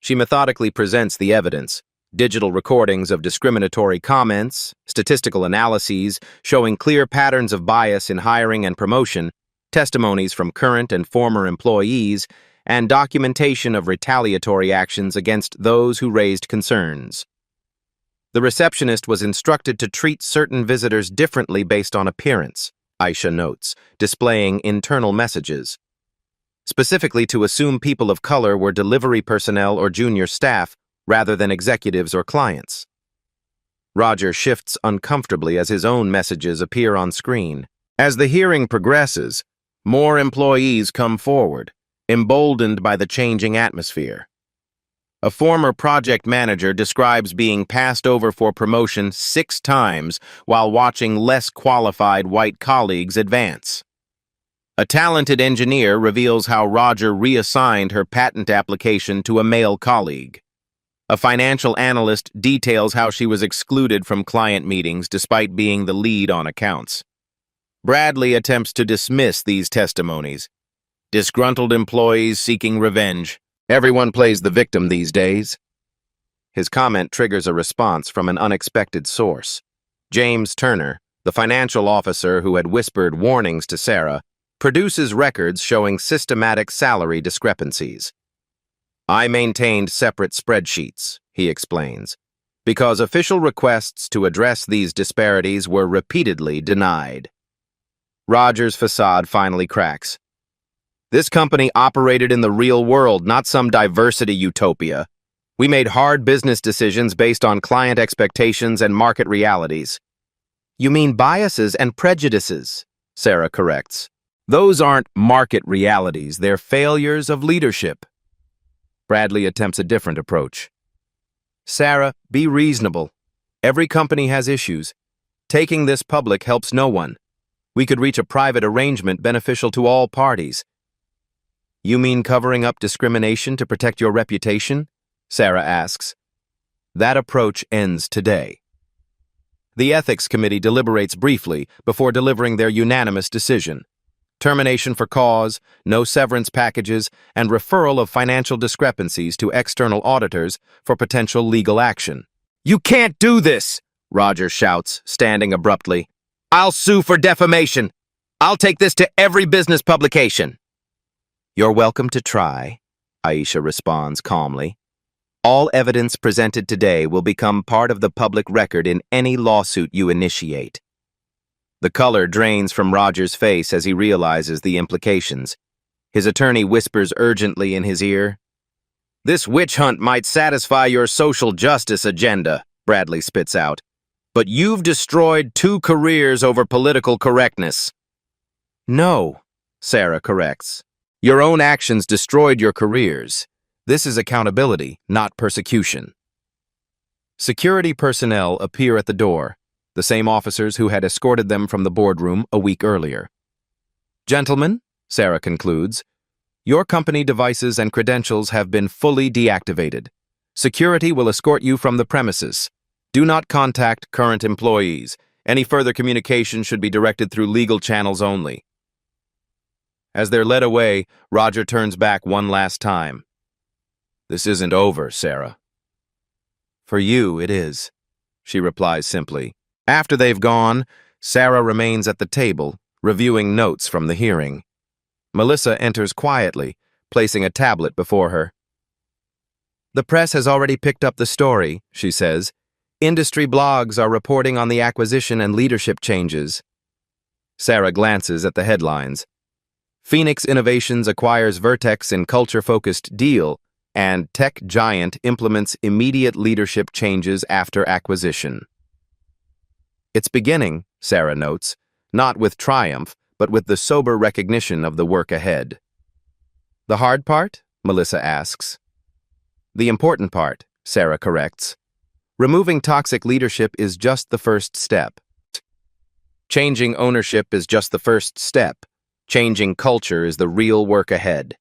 She methodically presents the evidence. Digital recordings of discriminatory comments, statistical analyses showing clear patterns of bias in hiring and promotion, testimonies from current and former employees, and documentation of retaliatory actions against those who raised concerns. The receptionist was instructed to treat certain visitors differently based on appearance, Aisha notes, displaying internal messages. Specifically to assume people of color were delivery personnel or junior staff, rather than executives or clients. Roger shifts uncomfortably as his own messages appear on screen. As the hearing progresses, more employees come forward, emboldened by the changing atmosphere. A former project manager describes being passed over for promotion 6 times while watching less qualified white colleagues advance. A talented engineer reveals how Roger reassigned her patent application to a male colleague. A financial analyst details how she was excluded from client meetings despite being the lead on accounts. Bradley attempts to dismiss these testimonies. Disgruntled employees seeking revenge. Everyone plays the victim these days. His comment triggers a response from an unexpected source. James Turner, the financial officer who had whispered warnings to Sarah, produces records showing systematic salary discrepancies. "I maintained separate spreadsheets," he explains, "because official requests to address these disparities were repeatedly denied." Roger's facade finally cracks. "This company operated in the real world, not some diversity utopia. We made hard business decisions based on client expectations and market realities." "You mean biases and prejudices," Sarah corrects. "Those aren't market realities, they're failures of leadership." Bradley attempts a different approach. "Sarah, be reasonable. Every company has issues. Taking this public helps no one. We could reach a private arrangement beneficial to all parties." "You mean covering up discrimination to protect your reputation?" Sarah asks. That approach ends today. The Ethics Committee deliberates briefly before delivering their unanimous decision. Termination for cause, no severance packages, and referral of financial discrepancies to external auditors for potential legal action. "You can't do this!" Roger shouts, standing abruptly. "I'll sue for defamation. I'll take this to every business publication." "You're welcome to try," Aisha responds calmly. "All evidence presented today will become part of the public record in any lawsuit you initiate." The color drains from Roger's face as he realizes the implications. His attorney whispers urgently in his ear. "This witch hunt might satisfy your social justice agenda," Bradley spits out. "But you've destroyed 2 careers over political correctness." "No," Sarah corrects. "Your own actions destroyed your careers. This is accountability, not persecution." Security personnel appear at the door, the same officers who had escorted them from the boardroom a week earlier. "Gentlemen," Sarah concludes, "your company devices and credentials have been fully deactivated. Security will escort you from the premises. Do not contact current employees. Any further communication should be directed through legal channels only." As they're led away, Roger turns back one last time. "This isn't over, Sarah." "For you, it is," she replies simply. After they've gone, Sarah remains at the table, reviewing notes from the hearing. Melissa enters quietly, placing a tablet before her. "The press has already picked up the story," she says. "Industry blogs are reporting on the acquisition and leadership changes." Sarah glances at the headlines. "Phoenix Innovations acquires Vertex in culture-focused deal," and "Tech giant implements immediate leadership changes after acquisition." "It's beginning," Sarah notes, not with triumph, but with the sober recognition of the work ahead. "The hard part?" Melissa asks. "The important part," Sarah corrects. "Removing toxic leadership is just the first step. Changing ownership is just the first step. Changing culture is the real work ahead."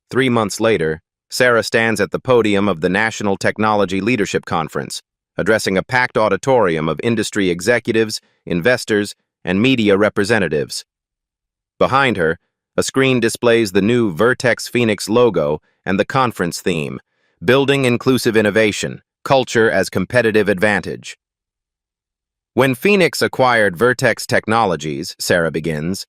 3 months later, Sarah stands at the podium of the National Technology Leadership Conference, addressing a packed auditorium of industry executives, investors, and media representatives. Behind her, a screen displays the new Vertex Phoenix logo and the conference theme, "Building Inclusive Innovation, Culture as Competitive Advantage." "When Phoenix acquired Vertex Technologies," Sarah begins,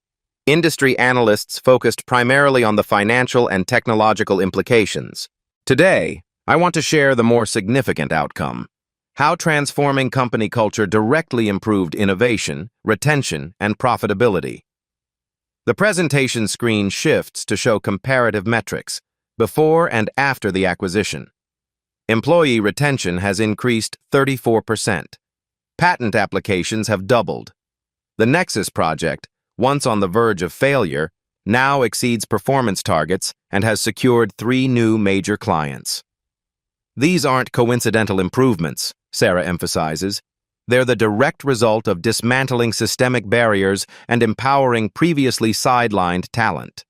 "industry analysts focused primarily on the financial and technological implications. Today, I want to share the more significant outcome: how transforming company culture directly improved innovation, retention, and profitability." The presentation screen shifts to show comparative metrics, before and after the acquisition. Employee retention has increased 34%. Patent applications have doubled. The Nexus project, once on the verge of failure, now exceeds performance targets and has secured 3 new major clients. "These aren't coincidental improvements," Sarah emphasizes. "They're the direct result of dismantling systemic barriers and empowering previously sidelined talent."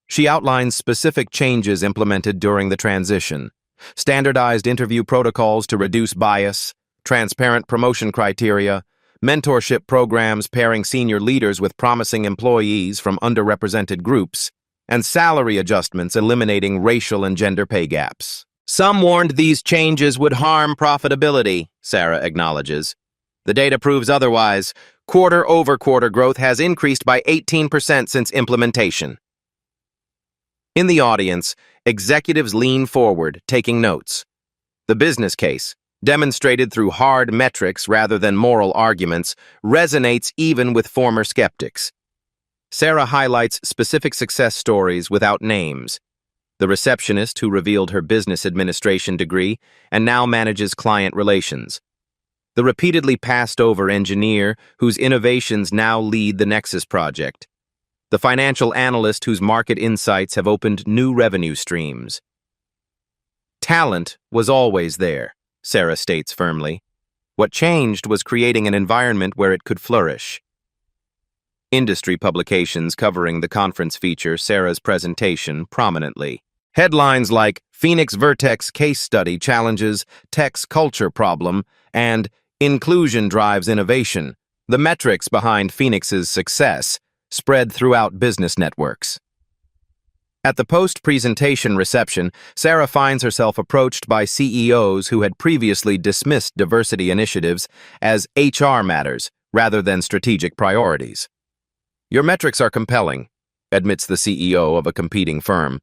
She outlines specific changes implemented during the transition: standardized interview protocols to reduce bias, transparent promotion criteria, mentorship programs pairing senior leaders with promising employees from underrepresented groups, and salary adjustments eliminating racial and gender pay gaps. "Some warned these changes would harm profitability," Sarah acknowledges. "The data proves otherwise. Quarter-over-quarter growth has increased by 18% since implementation." In the audience, executives lean forward, taking notes. The business case, demonstrated through hard metrics rather than moral arguments, resonates even with former skeptics. Sarah highlights specific success stories without names: the receptionist who revealed her business administration degree and now manages client relations; the repeatedly passed-over engineer whose innovations now lead the Nexus project; the financial analyst whose market insights have opened new revenue streams. "Talent was always there," Sarah states firmly. "What changed was creating an environment where it could flourish." Industry publications covering the conference feature Sarah's presentation prominently. Headlines like "Phoenix Vertex Case Study Challenges Tech's Culture Problem" and "Inclusion Drives Innovation," the metrics behind Phoenix's success, spread throughout business networks. At the post-presentation reception, Sarah finds herself approached by CEOs who had previously dismissed diversity initiatives as HR matters rather than strategic priorities. "Your metrics are compelling," admits the CEO of a competing firm.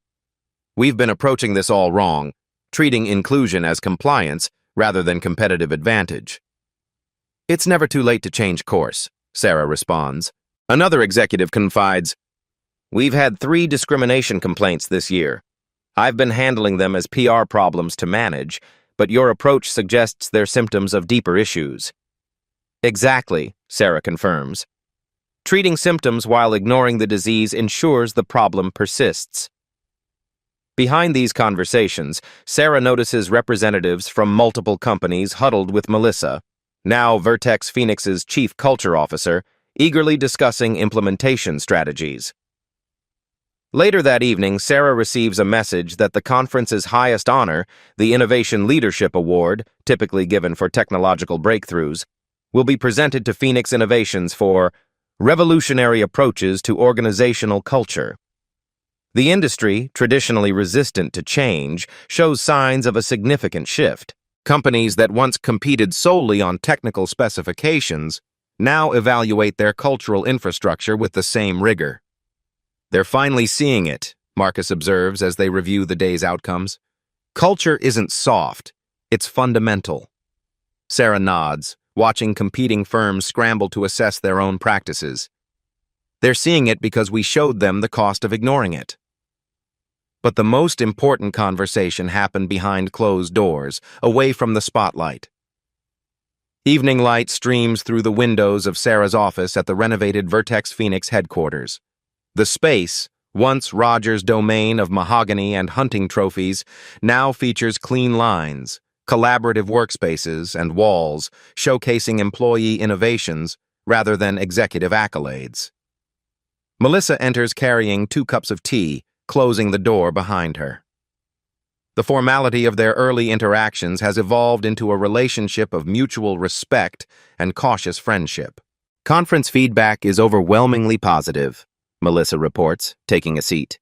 "We've been approaching this all wrong, treating inclusion as compliance rather than competitive advantage." "It's never too late to change course," Sarah responds. Another executive confides, "We've had 3 discrimination complaints this year. I've been handling them as PR problems to manage, but your approach suggests they're symptoms of deeper issues." "Exactly," Sarah confirms. "Treating symptoms while ignoring the disease ensures the problem persists." Behind these conversations, Sarah notices representatives from multiple companies huddled with Melissa, now Vertex Phoenix's chief culture officer, eagerly discussing implementation strategies. Later that evening, Sarah receives a message that the conference's highest honor, the Innovation Leadership Award, typically given for technological breakthroughs, will be presented to Phoenix Innovations for revolutionary approaches to organizational culture. The industry, traditionally resistant to change, shows signs of a significant shift. Companies that once competed solely on technical specifications now evaluate their cultural infrastructure with the same rigor. They're finally seeing it, Marcus observes as they review the day's outcomes. Culture isn't soft, it's fundamental. Sarah nods, watching competing firms scramble to assess their own practices. They're seeing it because we showed them the cost of ignoring it. But the most important conversation happened behind closed doors, away from the spotlight. Evening light streams through the windows of Sarah's office at the renovated Vertex Phoenix headquarters. The space, once Roger's domain of mahogany and hunting trophies, now features clean lines, collaborative workspaces, and walls showcasing employee innovations rather than executive accolades. Melissa enters carrying 2 cups of tea, closing the door behind her. The formality of their early interactions has evolved into a relationship of mutual respect and cautious friendship. Conference feedback is overwhelmingly positive, Melissa reports, taking a seat.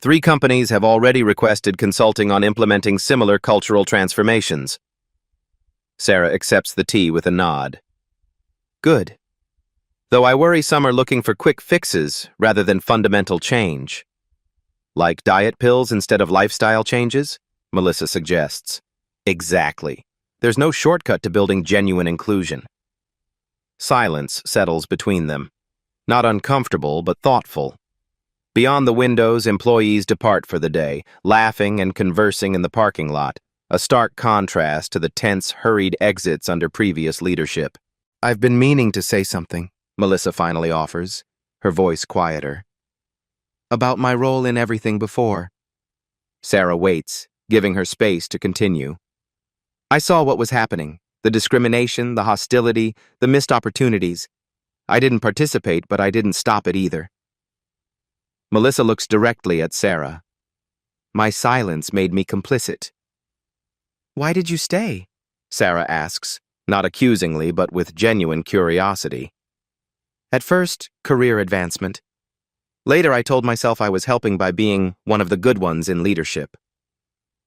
3 companies have already requested consulting on implementing similar cultural transformations. Sarah accepts the tea with a nod. Good. Though I worry some are looking for quick fixes rather than fundamental change. Like diet pills instead of lifestyle changes? Melissa suggests. Exactly. There's no shortcut to building genuine inclusion. Silence settles between them. Not uncomfortable, but thoughtful. Beyond the windows, employees depart for the day, laughing and conversing in the parking lot, a stark contrast to the tense, hurried exits under previous leadership. I've been meaning to say something, Melissa finally offers, her voice quieter. About my role in everything before. Sarah waits, giving her space to continue. I saw what was happening, the discrimination, the hostility, the missed opportunities. I didn't participate, but I didn't stop it either. Melissa looks directly at Sarah. My silence made me complicit. Why did you stay? Sarah asks, not accusingly, but with genuine curiosity. At first, career advancement. Later, I told myself I was helping by being one of the good ones in leadership.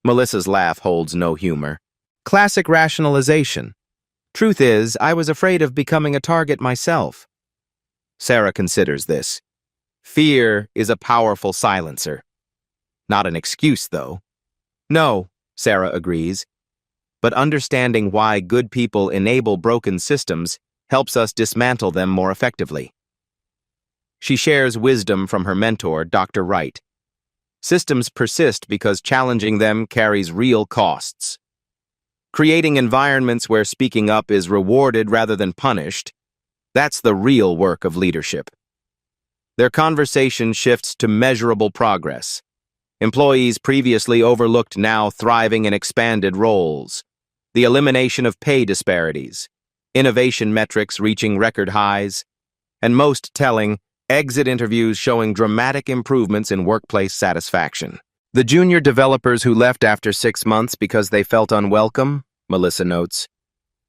Melissa's laugh holds no humor. Classic rationalization. Truth is, I was afraid of becoming a target myself. Sarah considers this. Fear is a powerful silencer. Not an excuse, though. No, Sarah agrees. But understanding why good people enable broken systems helps us dismantle them more effectively. She shares wisdom from her mentor, Dr. Wright. Systems persist because challenging them carries real costs. Creating environments where speaking up is rewarded rather than punished, that's the real work of leadership. Their conversation shifts to measurable progress. Employees previously overlooked now thriving in expanded roles. The elimination of pay disparities, innovation metrics reaching record highs, and most telling, exit interviews showing dramatic improvements in workplace satisfaction. The junior developers who left after 6 months because they felt unwelcome, Melissa notes.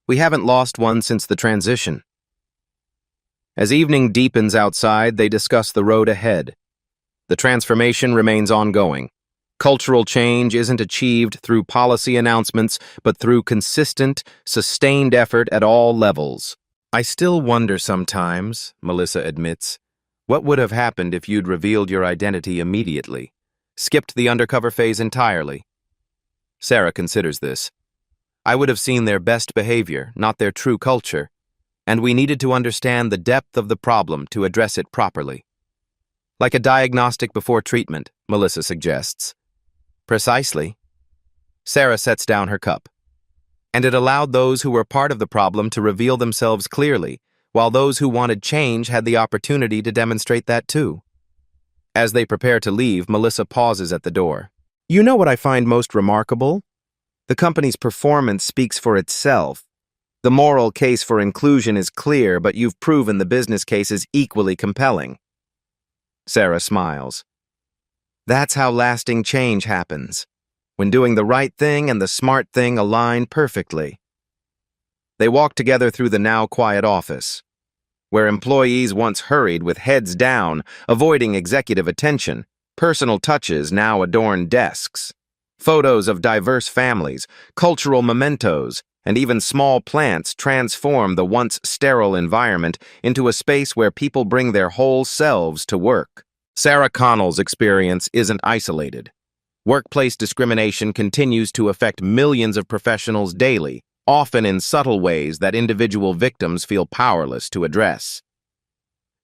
We haven't lost one since the transition. As evening deepens outside, they discuss the road ahead. The transformation remains ongoing. Cultural change isn't achieved through policy announcements, but through consistent, sustained effort at all levels. I still wonder sometimes, Melissa admits, what would have happened if you'd revealed your identity immediately, skipped the undercover phase entirely? Sarah considers this. I would have seen their best behavior, not their true culture, and we needed to understand the depth of the problem to address it properly. Like a diagnostic before treatment, Melissa suggests. Precisely. Sarah sets down her cup. And it allowed those who were part of the problem to reveal themselves clearly, while those who wanted change had the opportunity to demonstrate that too. As they prepare to leave, Melissa pauses at the door. You know what I find most remarkable? The company's performance speaks for itself. The moral case for inclusion is clear, but you've proven the business case is equally compelling. Sarah smiles. That's how lasting change happens, when doing the right thing and the smart thing align perfectly. They walk together through the now quiet office, where employees once hurried with heads down, avoiding executive attention. Personal touches now adorn desks. Photos of diverse families, cultural mementos, And even small plants transform the once sterile environment into a space where people bring their whole selves to work. Sarah Connell's experience isn't isolated. Workplace discrimination continues to affect millions of professionals daily, often in subtle ways that individual victims feel powerless to address.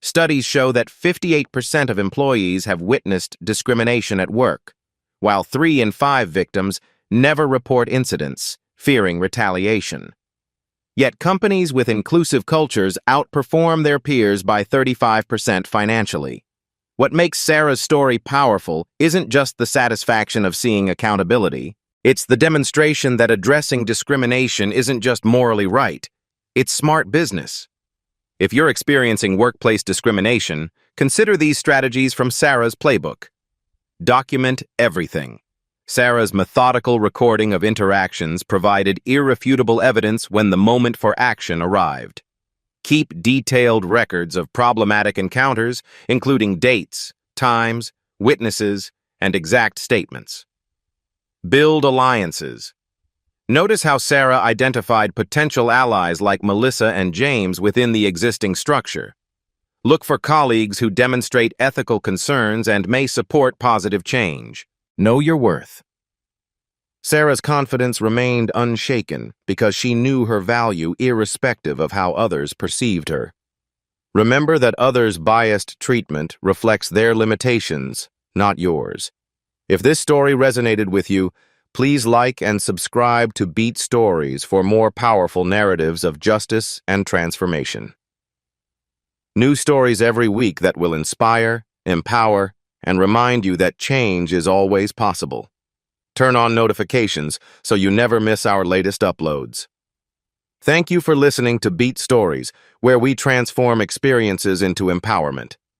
Studies show that 58% of employees have witnessed discrimination at work, while 3 in 5 victims never report incidents, fearing retaliation. Yet companies with inclusive cultures outperform their peers by 35% financially. What makes Sarah's story powerful isn't just the satisfaction of seeing accountability. It's the demonstration that addressing discrimination isn't just morally right, it's smart business. If you're experiencing workplace discrimination, consider these strategies from Sarah's playbook. Document everything. Sarah's methodical recording of interactions provided irrefutable evidence when the moment for action arrived. Keep detailed records of problematic encounters, including dates, times, witnesses, and exact statements. Build alliances. Notice how Sarah identified potential allies like Melissa and James within the existing structure. Look for colleagues who demonstrate ethical concerns and may support positive change. Know your worth. Sarah's confidence remained unshaken because she knew her value irrespective of how others perceived her. Remember that others' biased treatment reflects their limitations, not yours. If this story resonated with you, please like and subscribe to Beat Stories for more powerful narratives of justice and transformation. New stories every week that will inspire, empower, and remind you that change is always possible. Turn on notifications so you never miss our latest uploads. Thank you for listening to Beat Stories, where we transform experiences into empowerment.